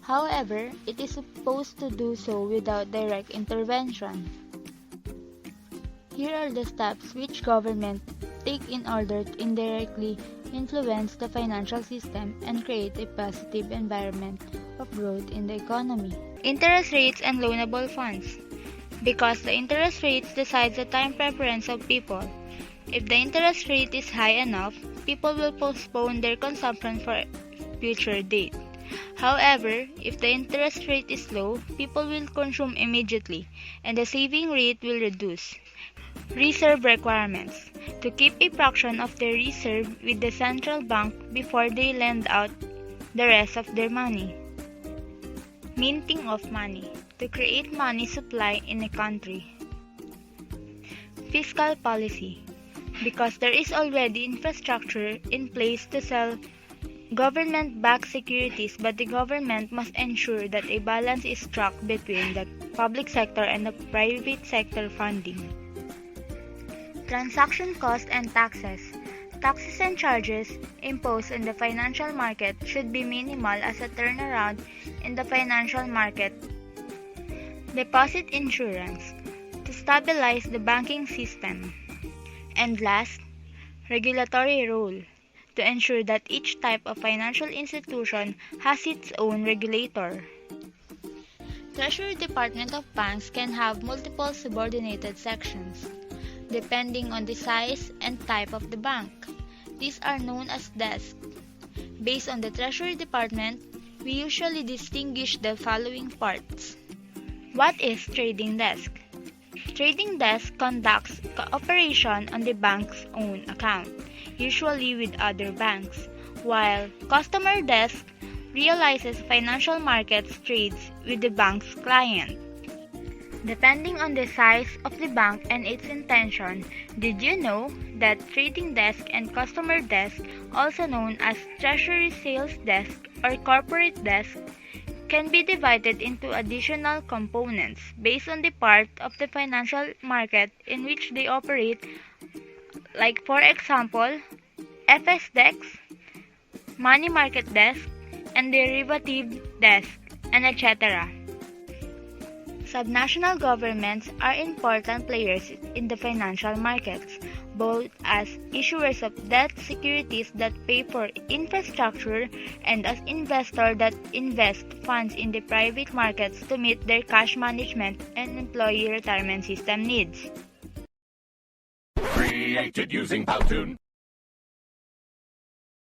However, it is supposed to do so without direct intervention. Here are the steps which government take in order to indirectly influence the financial system and create a positive environment of growth in the economy. Interest rates and loanable funds. Because the interest rates decides the time preference of people. If the interest rate is high enough, people will postpone their consumption for a future date. However, if the interest rate is low, people will consume immediately and the saving rate will reduce. Reserve requirements. To keep a fraction of their reserve with the central bank before they lend out the rest of their money. Minting of money. To create money supply in a country. Fiscal policy. Because there is already infrastructure in place to sell government-backed securities, but the government must ensure that a balance is struck between the public sector and the private sector funding. Transaction cost and taxes. Taxes and charges imposed on the financial market should be minimal as a turnaround in the financial market. Deposit insurance to stabilize the banking system. And last, regulatory role to ensure that each type of financial institution has its own regulator. Treasury Department of Banks can have multiple subordinated sections, depending on the size and type of the bank. These are known as desks. Based on the Treasury Department, we usually distinguish the following parts. What is trading desk? Trading desk conducts cooperation on the bank's own account, usually with other banks, while customer desk realizes financial markets trades with the bank's client. Depending on the size of the bank and its intention, did you know that trading desk and customer desk, also known as treasury sales desk or corporate desk, can be divided into additional components based on the part of the financial market in which they operate, like for example, FX desk, money market desk, and derivative desk, and etc. Subnational governments are important players in the financial markets, both as issuers of debt securities that pay for infrastructure and as investors that invest funds in the private markets to meet their cash management and employee retirement system needs. Created using Powtoon.